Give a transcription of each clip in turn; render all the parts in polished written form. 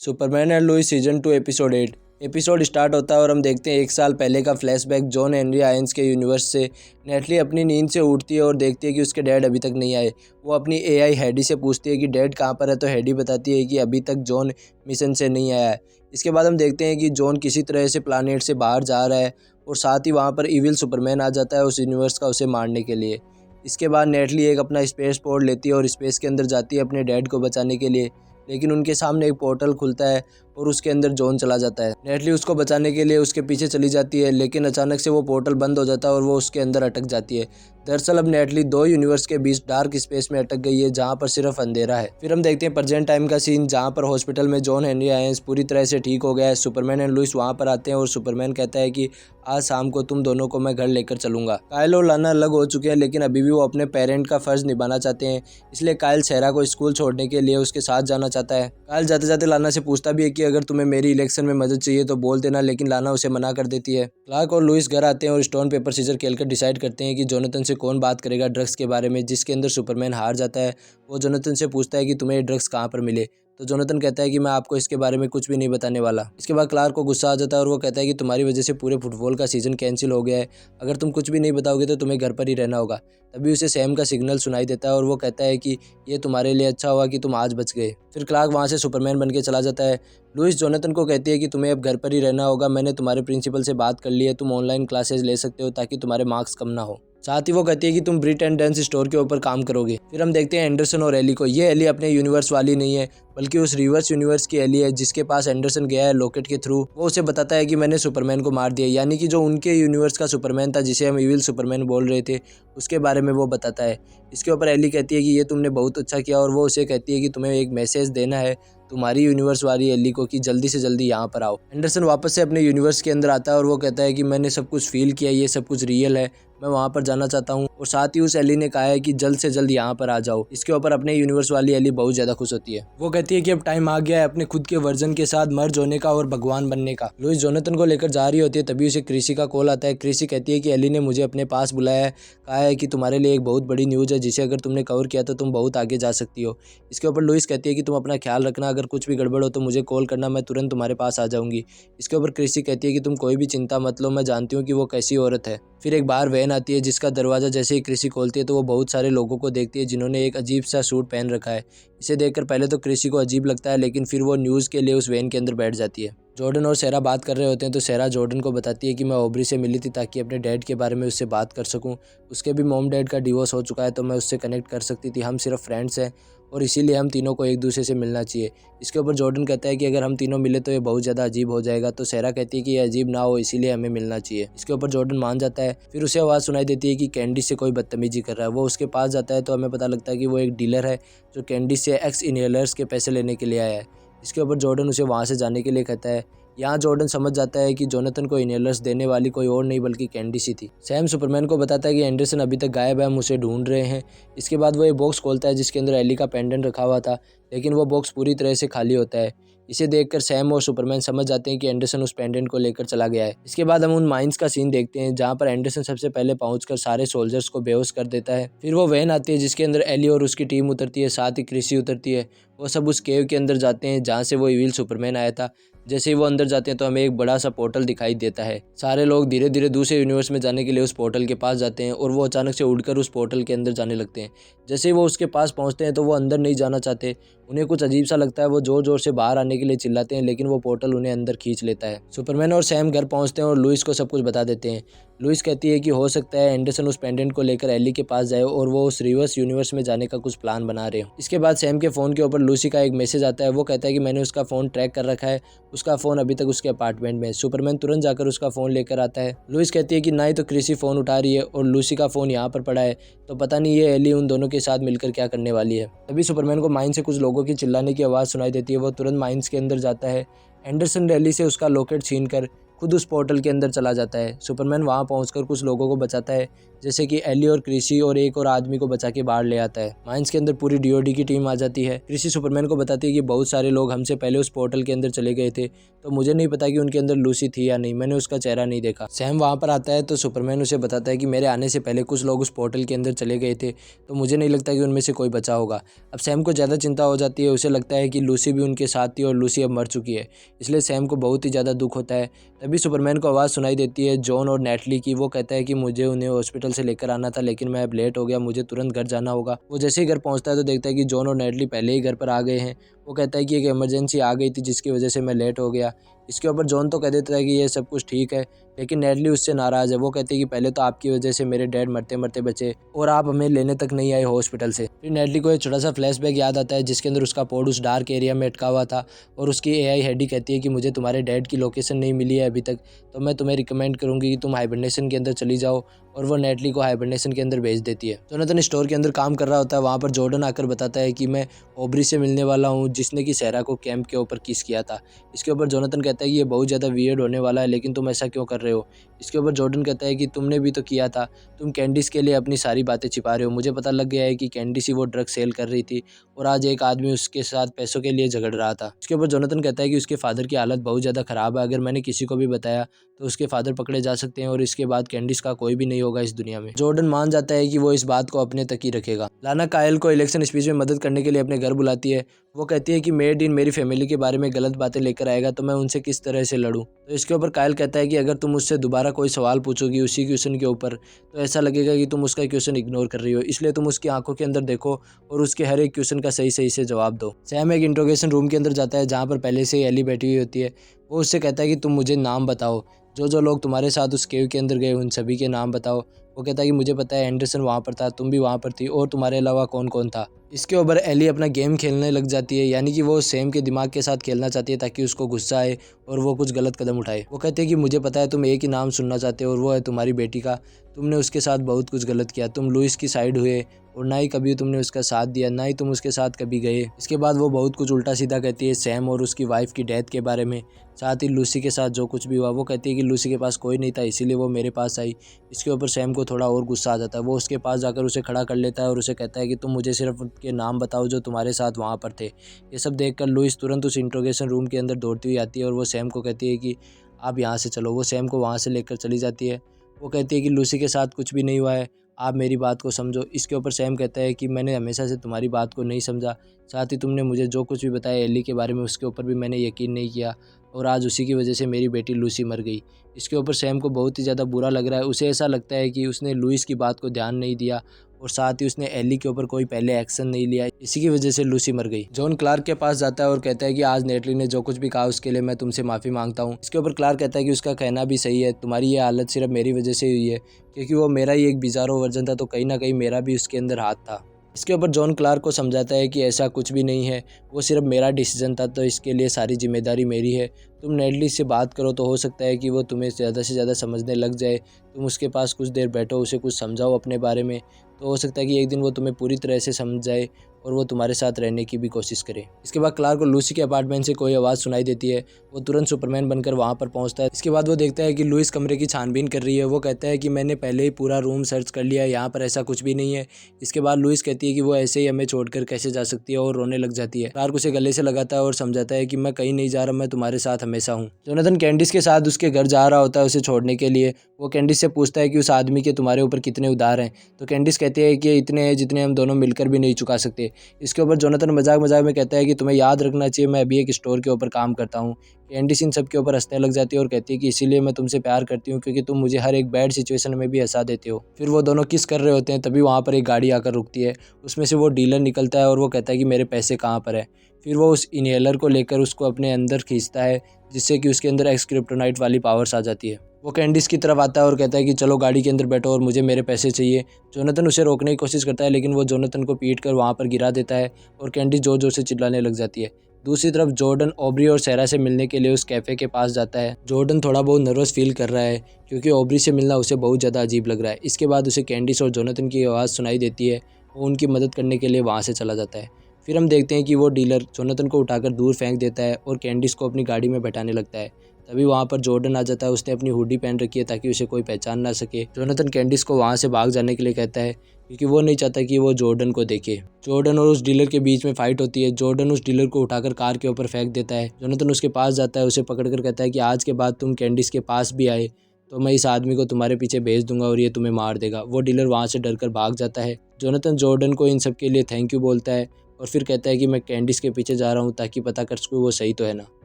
Superman and Lois season 2 episode 8। Episode start होता है और हम देखते हैं 1 साल पहले का फ्लैशबैक। जॉन हेनरी आयंस के यूनिवर्स से नेटली अपनी नींद से उठती है और देखती है कि उसके डैड अभी तक नहीं आए। वो अपनी एआई हेडी से पूछती है कि डैड कहाँ पर है, तो हेडी बताती है कि अभी तक जॉन मिशन से नहीं आया है। इसके बाद हम देखते हैं कि जॉन किसी तरह से प्लानेट से बाहर जा रहा है और साथ ही वहाँ पर इविल सुपरमैन आ जाता है उस यूनिवर्स का उसे मारने के लिए। इसके बाद नेटली एक अपना स्पेस पोर्ट लेती है और स्पेस के अंदर जाती है अपने डैड को बचाने के लिए, लेकिन उनके सामने एक पोर्टल खुलता है और उसके अंदर जॉन चला जाता है। नेटली उसको बचाने के लिए उसके पीछे चली जाती है, लेकिन अचानक से वो पोर्टल बंद हो जाता है और वो उसके अंदर अटक जाती है। दरअसल अब नेटली 2 यूनिवर्स के बीच डार्क स्पेस में अटक गई है, जहाँ पर सिर्फ अंधेरा है। फिर हम देखते हैं प्रेजेंट टाइम का सीन, जहाँ पर हॉस्पिटल में जॉन हेनरी आयंस पूरी तरह से ठीक हो गया है। सुपरमैन एंड लुइस वहाँ पर आते हैं और सुपरमैन कहता है कि आज शाम को तुम दोनों को मैं घर लेकर चलूंगा। काइल और लाना अलग हो चुके हैं, लेकिन अभी भी वो अपने पेरेंट का फर्ज निभाना चाहते हैं, इसलिए काइल सेरा को स्कूल छोड़ने के लिए उसके साथ जाना चाहता है। काइल जाते जाते लाना से पूछता भी है कि अगर तुम्हें मेरी इलेक्शन में मदद चाहिए तो बोल देना, लेकिन लाना उसे मना कर देती है। क्लार्क और लुइस घर आते हैं और स्टोन पेपर सीजर खेलकर डिसाइड करते हैं कि जोनाथन से कौन बात करेगा ड्रग्स के बारे में, जिसके अंदर सुपरमैन हार जाता है। वो जोनाथन से पूछता है कि तुम्हें ये ड्रग्स कहाँ पर मिले, तो जोनाथन कहता है कि मैं आपको इसके बारे में कुछ भी नहीं बताने वाला। इसके बाद क्लार्क को गुस्सा आ जाता है और वो कहता है कि तुम्हारी वजह से पूरे फुटबॉल का सीजन कैंसिल हो गया है, अगर तुम कुछ भी नहीं बताओगे तो तुम्हें घर पर ही रहना होगा। तभी उसे सैम का सिग्नल सुनाई देता है और वो कहता है कि ये तुम्हारे लिए अच्छा हुआ कि तुम आज बच गए। फिर क्लार्क वहाँ से सुपरमैन बन के चला जाता है। लुइस जोनाथन को कहती है कि तुम्हें अब घर पर ही रहना होगा, मैंने तुम्हारे प्रिंसिपल से बात कर ली है, तुम ऑनलाइन क्लासेस ले सकते हो ताकि तुम्हारे मार्क्स कम ना हो। साथ ही वो कहती है कि तुम ब्रिट एंड डेंस स्टोर के ऊपर काम करोगे। फिर हम देखते हैं एंडरसन और एली को। ये एली अपने यूनिवर्स वाली नहीं है, बल्कि उस रिवर्स यूनिवर्स की एली है, जिसके पास एंडरसन गया है लॉकेट के थ्रू। वो उसे बताता है कि मैंने सुपरमैन को मार दिया, यानी कि जो उनके यूनिवर्स का सुपरमैन था, जिसे हम इविल सुपरमैन बोल रहे थे, उसके बारे में वो बताता है। इसके ऊपर एली कहती है कि ये तुमने बहुत अच्छा किया, और वो उसे कहती है कि तुम्हें एक मैसेज देना है तुम्हारी यूनिवर्स वाली एली को कि जल्दी से जल्दी यहाँ पर आओ। एंडरसन वापस से अपने यूनिवर्स के अंदर आता है और वो कहता है कि मैंने सब कुछ फील किया, ये सब कुछ रियल है, मैं वहाँ पर जाना चाहता हूँ। और साथ ही उस एली ने कहा है कि जल्द से जल्द यहाँ पर आ जाओ। इसके ऊपर अपने यूनिवर्स वाली एली बहुत ज़्यादा खुश होती है। वो कहती है कि अब टाइम आ गया है अपने खुद के वर्जन के साथ मर्ज होने का और भगवान बनने का। लुइस जोनाथन को लेकर जा रही होती है, तभी उसे क्रिसी का कॉल आता है। क्रिसी कहती है कि एली ने मुझे अपने पास बुलाया है, कहा है कि तुम्हारे लिए एक बहुत बड़ी न्यूज़ है, जिसे अगर तुमने कवर किया तो तुम बहुत आगे जा सकती हो। इसके ऊपर लुइस कहती है कि तुम अपना ख्याल रखना, अगर कुछ भी गड़बड़ हो तो मुझे कॉल करना, मैं तुरंत तुम्हारे पास आ जाऊंगी। इसके ऊपर क्रिसी कहती है कि तुम कोई भी चिंता मत लो, मैं जानती हूँ कि वो कैसी औरत है। फिर एक बार वैन आती है, जिसका दरवाज़ा जैसे ही क्रिसी खोलती है तो वो बहुत सारे लोगों को देखती है जिन्होंने एक अजीब सा सूट पहन रखा है। इसे देखकर पहले तो क्रिसी को अजीब लगता है, लेकिन फिर वो न्यूज़ के लिए उस वैन के अंदर बैठ जाती है। जॉर्डन और सेरा बात कर रहे होते हैं तो सेरा जॉर्डन को बताती है कि मैं ऑब्री से मिली थी ताकि अपने डैड के बारे में उससे बात कर सकूं। उसके भी मॉम डैड का डिवोर्स हो चुका है, तो मैं उससे कनेक्ट कर सकती थी, हम सिर्फ फ्रेंड्स हैं और इसीलिए हम तीनों को एक दूसरे से मिलना चाहिए। इसके ऊपर जॉर्डन कहता है कि अगर हम तीनों मिले तो ये बहुत ज़्यादा अजीब हो जाएगा, तो सेरा कहती है कि ये अजीब ना हो, इसीलिए हमें मिलना चाहिए। इसके ऊपर जॉर्डन मान जाता है। फिर उसे आवाज़ सुनाई देती है कि कैंडी से कोई बदतमीजी कर रहा है। वो उसके पास जाता है तो हमें पता लगता है कि वो एक डीलर है जो कैंडी से एक्स इनहेलर्स के पैसे लेने के लिए आया है। इसके ऊपर जॉर्डन उसे वहाँ से जाने के लिए कहता है। यहाँ जॉर्डन समझ जाता है कि जोनाथन को इनहेलर्स देने वाली कोई और नहीं बल्कि कैंडी सी थी। सैम सुपरमैन को बताता है कि एंडरसन अभी तक गायब है, हम उसे ढूंढ रहे हैं। इसके बाद वो एक बॉक्स खोलता है जिसके अंदर एली का पेंडेंट रखा हुआ था, लेकिन वो बॉक्स पूरी तरह से खाली होता है। इसे देखकर सैम और सुपरमैन समझ जाते हैं कि एंडरसन उस पेंडेंट को लेकर चला गया है। इसके बाद हम उन माइंस का सीन देखते हैं, जहाँ पर एंडरसन सबसे पहले पहुंचकर सारे सोल्जर्स को बेहोश कर देता है। फिर वो वैन आती है जिसके अंदर एली और उसकी टीम उतरती है, साथ ही क्रिसी उतरती है। वो सब उस केव के अंदर जाते हैं जहाँ से वो इविल सुपरमैन आया था। जैसे ही वो अंदर जाते हैं तो हमें एक बड़ा सा पोर्टल दिखाई देता है। सारे लोग धीरे धीरे दूसरे यूनिवर्स में जाने के लिए उस पोर्टल के पास जाते हैं और वो अचानक से उड़कर उस पोर्टल के अंदर जाने लगते हैं। जैसे ही वो उसके पास पहुंचते हैं तो वो अंदर नहीं जाना चाहते, उन्हें कुछ अजीब सा लगता है। वो जोर जोर से बाहर आने के लिए चिल्लाते हैं, लेकिन वो पोर्टल उन्हें अंदर खींच लेता है। सुपरमैन और सैम घर पहुंचते हैं और लुइस को सब कुछ बता देते हैं। लुइस कहती है कि हो सकता है एंडरसन उस पेंडेंट को लेकर एली के पास जाए और वो उस रिवर्स यूनिवर्स में जाने का कुछ प्लान बना रहे हो। इसके बाद सैम के फ़ोन के ऊपर लूसी का एक मैसेज आता है। वो कहता है कि मैंने उसका फ़ोन ट्रैक कर रखा है, उसका फ़ोन अभी तक उसके अपार्टमेंट में है। सुपरमैन तुरंत जाकर उसका फ़ोन लेकर आता है। लुइस कहती है कि ना ही तो क्रिसी फ़ोन उठा रही है और लूसी का फ़ोन यहाँ पर पड़ा है, तो पता नहीं ये एली उन दोनों के साथ मिलकर क्या करने वाली है। तभी सुपरमैन को माइन से कुछ लोगों की चिल्लाने की आवाज़ सुनाई देती है। वो तुरंत माइंस के अंदर जाता है। एंडरसन रैली से उसका लॉकेट छीनकर खुद उस पोर्टल के अंदर चला जाता है। सुपरमैन वहाँ पहुंचकर कुछ लोगों को बचाता है, जैसे कि एली और क्रिसी, और एक और आदमी को बचा के बाहर ले आता है। माइंस के अंदर पूरी डीओडी की टीम आ जाती है। क्रिसी सुपरमैन को बताती है कि बहुत सारे लोग हमसे पहले उस पोर्टल के अंदर चले गए थे, तो मुझे नहीं पता कि उनके अंदर लूसी थी या नहीं, मैंने उसका चेहरा नहीं देखा। सैम वहाँ पर आता है तो सुपरमैन उसे बताता है कि मेरे आने से पहले कुछ लोग उस पोर्टल के अंदर चले गए थे, तो मुझे नहीं लगता कि उनमें से कोई बचा होगा। अब सैम को ज़्यादा चिंता हो जाती है, उसे लगता है कि लूसी भी उनके साथ थी और लूसी अब मर चुकी है, इसलिए सैम को बहुत ही ज़्यादा दुख होता है। तभी सुपरमैन को आवाज़ सुनाई देती है जॉन और नेटली की। वो कहता है कि मुझे उन्हें हॉस्पिटल से लेकर आना था, लेकिन मैं अब लेट हो गया, मुझे तुरंत घर जाना होगा। वो जैसे ही घर पहुंचता है तो देखता है कि जॉन और नेटली पहले ही घर पर आ गए हैं। वो कहता है कि एक इमरजेंसी आ गई थी जिसकी वजह से मैं लेट हो गया। इसके ऊपर जॉन तो कह देता है कि ये सब कुछ ठीक है, लेकिन नेटली उससे नाराज़ है। वो कहती है कि पहले तो आपकी वजह से मेरे डैड मरते मरते बचे और आप हमें लेने तक नहीं आए हॉस्पिटल से। फिर नेटली को एक छोटा सा फ्लैशबैक याद आता है जिसके अंदर उसका पोड उस डार्क एरिया में अटका हुआ था और उसकी एआई हेडी कहती है कि मुझे तुम्हारे डैड की लोकेशन नहीं मिली है अभी तक, तो मैं तुम्हें रिकमेंड करूँगी कि तुम हाइबरनेशन के अंदर चली जाओ, और वो नेटली को हाइबरनेशन के अंदर भेज देती है। जोनाथन स्टोर के अंदर काम कर रहा होता है, वहाँ पर जॉर्डन आकर बताता है कि मैं ऑब्री से मिलने वाला हूँ जिसने कि सेरा को कैंप के ऊपर किस किया था। इसके ऊपर जोनाथन कहता है कि ये बहुत ज़्यादा वियर्ड होने वाला है, लेकिन तुम ऐसा क्यों कर रहे हो। इसके ऊपर जॉर्डन कहता है कि तुमने भी तो किया था, तुम कैंडिस के लिए अपनी सारी बातें छिपा रहे हो। मुझे पता लग गया है कि कैंडिस ही वो ड्रग सेल कर रही थी और आज एक आदमी उसके साथ पैसों के लिए झगड़ रहा था। इसके ऊपर जोनाथन कहता है कि उसके फादर की हालत बहुत ज़्यादा ख़राब है, अगर मैंने किसी को भी बताया तो उसके फादर पकड़े जा सकते हैं और इसके बाद कैंडिस का कोई भी नहीं होगा इस दुनिया में। जॉर्डन मान जाता है कि वो इस बात को अपने तक ही रखेगा। लाना कायल को इलेक्शन स्पीच में मदद करने के लिए अपने घर बुलाती है। वो कहती है कि मेड इन मेरी फैमिली के बारे में गलत बातें लेकर आएगा तो मैं उनसे किस तरह से लड़ूं। तो इसके ऊपर कायल कहता है कि अगर तुम मुझसे दोबारा कोई सवाल पूछोगी उसी क्वेश्चन के ऊपर, तो ऐसा लगेगा कि तुम उसका क्वेश्चन इग्नोर कर रही हो, इसलिए तुम उसकी आंखों के अंदर देखो और उसके हर एक क्वेश्चन का सही सही से जवाब दो। सैम एक इंट्रोगेशन रूम के अंदर जाता है जहाँ पर पहले से ही एली बैठी हुई होती है। वो उससे कहता है कि तुम मुझे नाम बताओ, जो जो लोग तुम्हारे साथ उस केव के अंदर गए उन सभी के नाम बताओ। वो कहता है कि मुझे पता है एंडरसन वहाँ पर था, तुम भी वहाँ पर थी, और तुम्हारे अलावा कौन कौन था। इसके ऊपर एली अपना गेम खेलने लग जाती है, यानी कि वो सैम के दिमाग के साथ खेलना चाहती है ताकि उसको गुस्सा आए और वो कुछ गलत कदम उठाए। वो कहते हैं कि मुझे पता है तुम एक ही नाम सुनना चाहते हो और वो है तुम्हारी बेटी का। तुमने उसके साथ बहुत कुछ गलत किया, तुम लुइस की साइड हुए और ना ही कभी तुमने उसका साथ दिया, ना ही तुम उसके साथ कभी गए। इसके बाद वो बहुत कुछ उल्टा सीधा कहती है सैम और उसकी वाइफ की डेथ के बारे में, साथ ही लूसी के साथ जो कुछ भी हुआ। वो कहती है कि लूसी के पास कोई नहीं था इसीलिए वो मेरे पास आई। इसके ऊपर सैम को थोड़ा और गुस्सा आ जाता है। वो उसके पास जाकर उसे खड़ा कर लेता है और उसे कहता है कि तुम मुझे सिर्फ उनके नाम बताओ जो तुम्हारे साथ वहाँ पर थे। ये सब देखकर लुइस तुरंत उस इंट्रोगेशन रूम के अंदर दौड़ती हुई आती है और वो सैम को कहती है कि आप यहाँ से चलो। वो सैम को वहाँ से लेकर चली जाती है। वो कहती है कि लूसी के साथ कुछ भी नहीं हुआ है, आप मेरी बात को समझो। इसके ऊपर सैम कहता है कि मैंने हमेशा से तुम्हारी बात को नहीं समझा, साथ ही तुमने मुझे जो कुछ भी बताया एली के बारे में उसके ऊपर भी मैंने यकीन नहीं किया, और आज उसी की वजह से मेरी बेटी लूसी मर गई। इसके ऊपर सैम को बहुत ही ज़्यादा बुरा लग रहा है। उसे ऐसा लगता है कि उसने लुइस की बात को ध्यान नहीं दिया और साथ ही उसने एली के ऊपर कोई पहले एक्शन नहीं लिया, इसी की वजह से लूसी मर गई। जॉन क्लार्क के पास जाता है और कहता है कि आज नेटली ने जो कुछ भी कहा उसके लिए मैं तुमसे माफ़ी मांगता हूँ। इसके ऊपर क्लार्क कहता है कि उसका कहना भी सही है, तुम्हारी ये हालत सिर्फ मेरी वजह से हुई है, क्योंकि वो मेरा ही एक बिजारो वर्जन था, तो कहीं ना कहीं मेरा भी उसके अंदर हाथ था। इसके ऊपर जॉन क्लार्क को समझाता है कि ऐसा कुछ भी नहीं है, वो सिर्फ मेरा डिसीजन था, तो इसके लिए सारी जिम्मेदारी मेरी है। तुम नेटली से बात करो तो हो सकता है कि वो तुम्हें ज़्यादा से ज़्यादा समझने लग जाए। तुम उसके पास कुछ देर बैठो, उसे कुछ समझाओ अपने बारे में, तो हो सकता है कि एक दिन वो तुम्हें पूरी तरह से समझ जाए और वो तुम्हारे साथ रहने की भी कोशिश करे। इसके बाद क्लार्क को लूसी के अपार्टमेंट से कोई आवाज़ सुनाई देती है। वो तुरंत सुपरमैन बनकर वहाँ पर पहुँचता है। इसके बाद वो देखता है कि लुइस कमरे की छानबीन कर रही है। वो कहता है कि मैंने पहले ही पूरा रूम सर्च कर लिया है, यहाँ पर ऐसा कुछ भी नहीं है। इसके बाद लुइस कहती है कि वो ऐसे ही हमें छोड़कर कैसे जा सकती है और रोने लग जाती है। क्लार्क उसे गले से लगाता है और समझाता है कि मैं कहीं नहीं जा रहा, मैं तुम्हारे साथ हमेशा हूँ। जोनाथन कैंडिस के साथ उसके घर जा रहा होता है उसे छोड़ने के लिए। वो कैंडिस से पूछता है कि उस आदमी के तुम्हारे ऊपर कितने उधार हैं, तो कैंडिस कहती है कि इतने हैं जितने हम दोनों मिलकर भी नहीं चुका सकते। इसके ऊपर जोनाथन मजाक मजाक में कहता है कि तुम्हें याद रखना चाहिए मैं अभी एक स्टोर के ऊपर काम करता हूँ। कैंडिस इन सब के ऊपर हंसने लग जाती है और कहती है कि इसीलिए मैं तुमसे प्यार करती हूँ, क्योंकि तुम मुझे हर एक बैड सिचुएशन में भी हंसा देते हो। फिर वो दोनों किस कर रहे होते हैं, तभी वहाँ पर एक गाड़ी आकर रुकती है। उसमें से वो डीलर निकलता है और वो कहता है कि मेरे पैसे कहाँ पर है। फिर वो उस इनहेलर को लेकर उसको अपने अंदर खींचता है, जिससे कि उसके अंदर एक्स क्रिप्टोनाइट वाली पावर्स आ जाती है। वो कैंडिस की तरफ आता है और कहता है कि चलो गाड़ी के अंदर बैठो और मुझे मेरे पैसे चाहिए। जोनाथन उसे रोकने की कोशिश करता है, लेकिन वो जोनाथन को पीट कर वहाँ पर गिरा देता है और कैंडिस जोर जोर से चिल्लाने लग जाती है। दूसरी तरफ जॉर्डन ऑब्री और सेरा से मिलने के लिए उस कैफ़े के पास जाता है। जॉर्डन थोड़ा बहुत नर्वस फील कर रहा है क्योंकि ऑब्री से मिलना उसे बहुत ज़्यादा अजीब लग रहा है। इसके बाद उसे कैंडिस और जोनाथन की आवाज़ सुनाई देती है। वो उनकी मदद करने के लिए वहाँ से चला जाता है। फिर हम देखते हैं कि वो डीलर जोनाथन को उठाकर दूर फेंक देता है और कैंडिस को अपनी गाड़ी में बैठाने लगता है। तभी वहाँ पर जॉर्डन आ जाता है। उसने अपनी हुडी पहन रखी है ताकि उसे कोई पहचान ना सके। जोनाथन कैंडिस को वहाँ से भाग जाने के लिए कहता है क्योंकि वो नहीं चाहता कि वो जॉर्डन को देखे। जॉर्डन और उस डीलर के बीच में फाइट होती है। जॉर्डन उस डीलर को उठाकर कार के ऊपर फेंक देता है। जोनाथन उसके पास जाता है, उसे पकड़कर कहता है कि आज के बाद तुम कैंडिस के पास भी आए तो मैं इस आदमी को तुम्हारे पीछे भेज दूंगा और ये तुम्हें मार देगा। वो डीलर वहाँ से डरकर भाग जाता है। जोनाथन जॉर्डन को इन सब के लिए थैंक यू बोलता है और फिर कहता है कि मैं कैंडिस के पीछे जा रहा हूँ ताकि पता कर सकूँ वो सही तो है ना।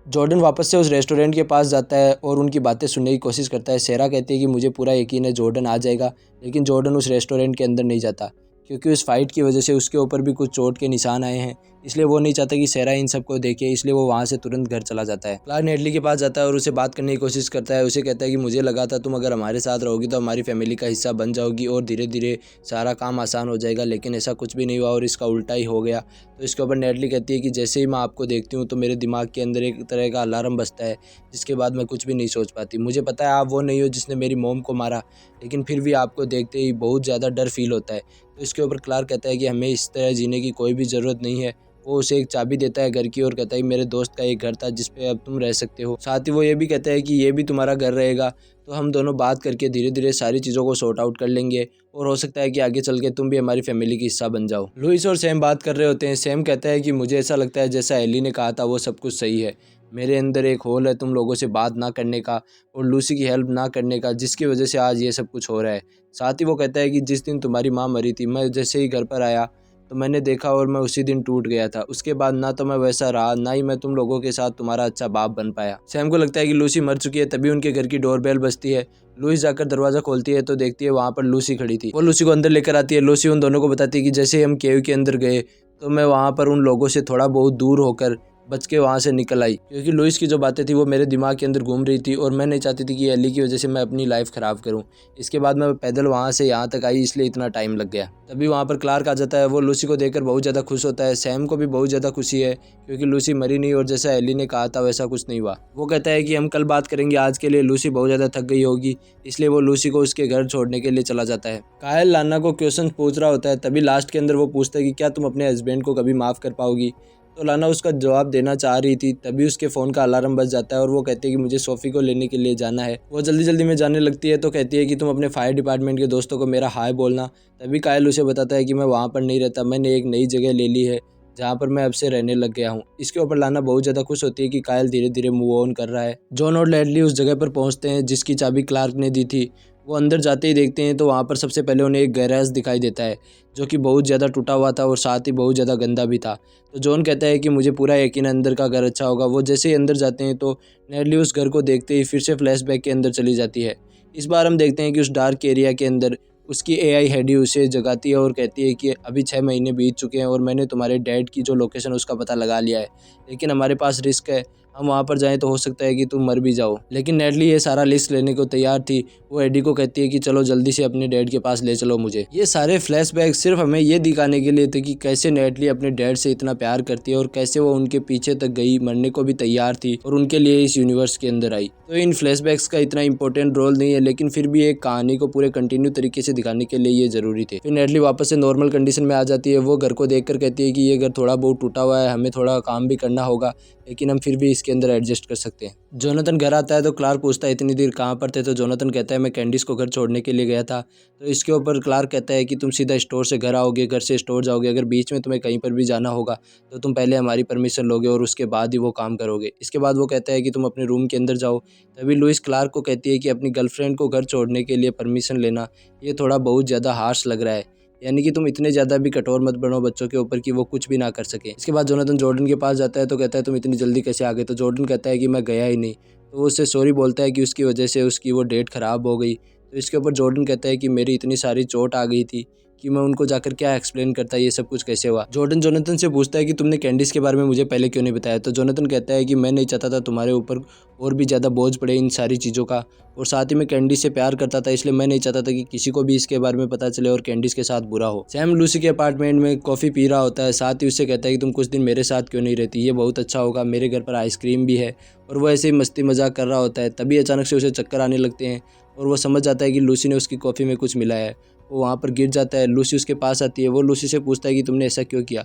जॉर्डन वापस से उस रेस्टोरेंट के पास जाता है और उनकी बातें सुनने की कोशिश करता है। सेरा कहती है कि मुझे पूरा यकीन है जॉर्डन आ जाएगा, लेकिन जॉर्डन उस रेस्टोरेंट के अंदर नहीं जाता क्योंकि उस फाइट की वजह से उसके ऊपर भी कुछ चोट के निशान आए हैं, इसलिए वो नहीं चाहता कि सेरा इन सबको देखे, इसलिए वो वहाँ से तुरंत घर चला जाता है। क्लार्क नेटली के पास जाता है और उसे बात करने की कोशिश करता है। उसे कहता है कि मुझे लगा था तुम अगर हमारे साथ रहोगी तो हमारी फैमिली का हिस्सा बन जाओगी और धीरे धीरे सारा काम आसान हो जाएगा, लेकिन ऐसा कुछ भी नहीं हुआ और इसका उल्टा ही हो गया। तो इसके ऊपर नेटली कहती है कि जैसे ही मैं आपको देखती हूँ तो मेरे दिमाग के अंदर एक तरह का अलार्म बजता है जिसके बाद मैं कुछ भी नहीं सोच पाती। मुझे पता है आप वो नहीं हो जिसने मेरी मॉम को मारा, लेकिन फिर भी आपको देखते ही बहुत ज़्यादा डर फील होता है। तो इसके ऊपर क्लार्क कहता है कि हमें इस तरह जीने की कोई भी ज़रूरत नहीं है। वो उसे एक चाबी देता है घर की और कहता है कि मेरे दोस्त का एक घर था जिस पे अब तुम रह सकते हो। साथ ही वो ये भी कहता है कि ये भी तुम्हारा घर रहेगा, तो हम दोनों बात करके धीरे धीरे सारी चीज़ों को सॉर्ट आउट कर लेंगे और हो सकता है कि आगे चल के तुम भी हमारी फैमिली की हिस्सा बन जाओ। लुइस और सैम बात कर रहे होते हैं। सैम कहता है कि मुझे ऐसा लगता है जैसा एली ने कहा था वो सब कुछ सही है। मेरे अंदर एक होल है तुम लोगों से बात ना करने का और लूसी की हेल्प ना करने का, जिसकी वजह से आज ये सब कुछ हो रहा है। साथ ही वो कहता है कि जिस दिन तुम्हारी माँ मरी थी मैं जैसे ही घर पर आया तो मैंने देखा और मैं उसी दिन टूट गया था। उसके बाद ना तो मैं वैसा रहा, ना ही मैं तुम लोगों के साथ तुम्हारा अच्छा बाप बन पाया। सैम को लगता है कि लूसी मर चुकी है। तभी उनके घर की डोरबेल बजती है। लुइस जाकर दरवाज़ा खोलती है तो देखती है वहाँ पर लूसी खड़ी थी। वो लूसी को अंदर लेकर आती है। लूसी उन दोनों को बताती है कि जैसे ही हम केव के अंदर गए तो मैं वहाँ पर उन लोगों से थोड़ा बहुत दूर होकर बच के वहाँ से निकल आई, क्योंकि लुइस की जो बातें थी वो मेरे दिमाग के अंदर घूम रही थी और मैं नहीं चाहती थी कि एली की वजह से मैं अपनी लाइफ ख़राब करूँ। इसके बाद मैं पैदल वहाँ से यहाँ तक आई, इसलिए इतना टाइम लग गया। तभी वहाँ पर क्लार्क आ जाता है। वो लूसी को देखकर बहुत ज़्यादा खुश होता है। सैम को भी बहुत ज़्यादा खुशी है क्योंकि लूसी मरी नहीं और जैसा एली ने कहा था वैसा कुछ नहीं हुआ। वो कहता है कि हम कल बात करेंगे, आज के लिए लूसी बहुत ज़्यादा थक गई होगी, इसलिए वो लूसी को उसके घर छोड़ने के लिए चला जाता है। कायल लाना को क्वेश्चन पूछ रहा होता है। तभी लास्ट के अंदर वो पूछता है कि क्या तुम अपने हस्बैंड को कभी माफ़ कर पाओगी। तो लाना उसका जवाब देना चाह रही थी। तभी उसके फ़ोन का अलार्म बज जाता है और वो कहती है कि मुझे सोफ़ी को लेने के लिए जाना है। वो जल्दी जल्दी में जाने लगती है तो कहती है कि तुम अपने फायर डिपार्टमेंट के दोस्तों को मेरा हाय बोलना। तभी कायल उसे बताता है कि मैं वहाँ पर नहीं रहता, मैंने एक नई जगह ले ली है जहाँ पर मैं अब से रहने लग गया हूँ। इसके ऊपर लाना बहुत ज़्यादा खुश होती है कि कायल धीरे धीरे मूव ऑन कर रहा है। जॉन और लेडली उस जगह पर पहुँचते हैं जिसकी चाबी क्लार्क ने दी थी। वो अंदर जाते ही देखते हैं तो वहाँ पर सबसे पहले उन्हें एक गैराज दिखाई देता है जो कि बहुत ज़्यादा टूटा हुआ था और साथ ही बहुत ज़्यादा गंदा भी था। तो जॉन कहता है कि मुझे पूरा यकीन है अंदर का घर अच्छा होगा। वो जैसे ही अंदर जाते हैं तो नेडली उस घर को देखते ही फिर से फ्लैशबैक के अंदर चली जाती है। इस बार हम देखते हैं कि उस डार्क एरिया के अंदर उसकी एआई हेडी उसे जगाती है और कहती है कि अभी 6 महीने बीत चुके हैं और मैंने तुम्हारे डैड की जो लोकेशन उसका पता लगा लिया है, लेकिन हमारे पास रिस्क है, हम वहाँ पर जाएं तो हो सकता है कि तुम मर भी जाओ। लेकिन नेडली ये सारा लिस्ट लेने को तैयार थी। वो एडी को कहती है कि चलो जल्दी से अपने डैड के पास ले चलो मुझे। ये सारे फ्लैशबैक सिर्फ हमें ये दिखाने के लिए थे कि कैसे नेडली अपने डैड से इतना प्यार करती है और कैसे वो उनके पीछे तक गई, मरने को भी तैयार थी और उनके लिए इस यूनिवर्स के अंदर आई। तो इन फ्लैशबैक्स का इतना इंपॉर्टेंट रोल नहीं है, लेकिन फिर भी एक कहानी को पूरे कंटिन्यू तरीके से दिखाने के लिए ये जरूरी थे। फिर नेडली वापस से नॉर्मल कंडीशन में आ जाती है। वो घर को देखकर कहती है कि ये घर थोड़ा बहुत टूटा हुआ है, हमें थोड़ा काम भी करना होगा, लेकिन हम फिर भी इसके अंदर एडजस्ट कर सकते हैं। जोनाथन घर आता है तो क्लार्क पूछता है इतनी देर कहाँ पर थे। तो जोनाथन कहता है मैं कैंडिस को घर छोड़ने के लिए गया था। तो इसके ऊपर क्लार्क कहता है कि तुम सीधा स्टोर से घर आओगे, घर से स्टोर जाओगे, अगर बीच में तुम्हें कहीं पर भी जाना होगा तो तुम पहले हमारी परमिशन लोगे और उसके बाद ही वो काम करोगे। इसके बाद वो कहता है कि तुम अपने रूम के अंदर जाओ। तभी लुइस क्लार्क को कहती है कि अपनी गर्लफ्रेंड को घर छोड़ने के लिए परमिशन लेना ये थोड़ा बहुत ज़्यादा हार्श लग रहा है, यानी कि तुम इतने ज़्यादा भी कठोर मत बनो बच्चों के ऊपर कि वो कुछ भी ना कर सके। इसके बाद जोनाथन जॉर्डन के पास जाता है तो कहता है तुम इतनी जल्दी कैसे आ गए। तो जॉर्डन कहता है कि मैं गया ही नहीं। तो वो उससे सॉरी बोलता है कि उसकी वजह से उसकी वो डेट ख़राब हो गई। तो इसके ऊपर जॉर्डन कहता है कि मेरी इतनी सारी चोट आ गई थी कि मैं उनको जाकर क्या एक्सप्लेन करता ये सब कुछ कैसे हुआ। जॉर्डन जोनाथन से पूछता है कि तुमने कैंडिस के बारे में मुझे पहले क्यों नहीं बताया। तो जोनाथन कहता है कि मैं नहीं चाहता था तुम्हारे ऊपर और भी ज़्यादा बोझ पड़े इन सारी चीज़ों का, और साथ ही मैं कैंडिस से प्यार करता था, इसलिए मैं नहीं चाहता था कि किसी को भी इसके बारे में पता चले और कैंडिस के साथ बुरा हो। सैम लूसी के अपार्टमेंट में कॉफ़ी पी रहा होता है। साथ ही उससे कहता है कि तुम कुछ दिन मेरे साथ क्यों नहीं रहती, ये बहुत अच्छा होगा, मेरे घर पर आइसक्रीम भी है। और वो ऐसे ही मस्ती मजाक कर रहा होता है। तभी अचानक से उसे चक्कर आने लगते हैं और वो समझ जाता है कि लूसी ने उसकी कॉफ़ी में कुछ मिलाया है। वो वहाँ पर गिर जाता है। लूसी उसके पास आती है। वो लूसी से पूछता है कि तुमने ऐसा क्यों किया।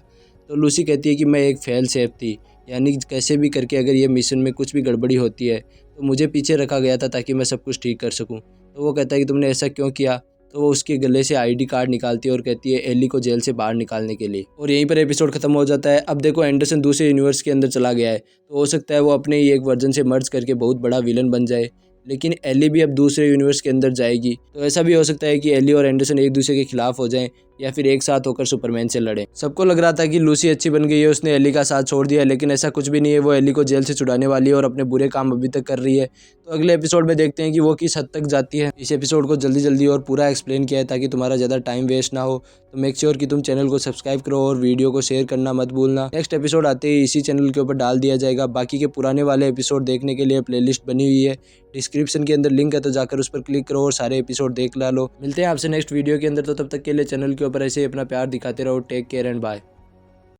तो लूसी कहती है कि मैं एक फेल सेफ थी, यानी कैसे भी करके अगर ये मिशन में कुछ भी गड़बड़ी होती है तो मुझे पीछे रखा गया था ताकि मैं सब कुछ ठीक कर सकूं। तो वो कहता है कि तुमने ऐसा क्यों किया। तो वो उसके गले से आईडी कार्ड निकालती है और कहती है एली को जेल से बाहर निकालने के लिए। और यहीं पर एपिसोड खत्म हो जाता है। अब देखो एंडरसन दूसरे यूनिवर्स के अंदर चला गया है, तो हो सकता है वो अपने ही एक वर्जन से मर्ज करके बहुत बड़ा विलन बन जाए, लेकिन एली भी अब दूसरे यूनिवर्स के अंदर जाएगी। तो ऐसा भी हो सकता है कि एली और एंडरसन एक दूसरे के खिलाफ हो जाएं या फिर एक साथ होकर सुपरमैन से लड़ें। सबको लग रहा था कि लूसी अच्छी बन गई है, उसने एली का साथ छोड़ दिया, लेकिन ऐसा कुछ भी नहीं है। वो एली को जेल से छुड़ाने वाली है और अपने बुरे काम अभी तक कर रही है। तो अगले एपिसोड में देखते हैं कि वो किस हद तक जाती है। इस एपिसोड को जल्दी जल्दी और पूरा एक्सप्लेन किया है ताकि तुम्हारा ज़्यादा टाइम वेस्ट ना हो। तो मेक श्योर कि तुम चैनल को सब्सक्राइब करो और वीडियो को शेयर करना मत भूलना। नेक्स्ट एपिसोड आते ही इसी चैनल के ऊपर डाल दिया जाएगा। बाकी के पुराने वाले एपिसोड देखने के लिए प्लेलिस्ट बनी हुई है, डिस्क्रिप्शन के अंदर लिंक है, तो जाकर उस पर क्लिक करो और सारे एपिसोड देख ला लो। मिलते हैं आपसे नेक्स्ट वीडियो के अंदर, तो तब तक के लिए चैनल के ऊपर ऐसे ही अपना प्यार दिखाते रहो। Take care and bye.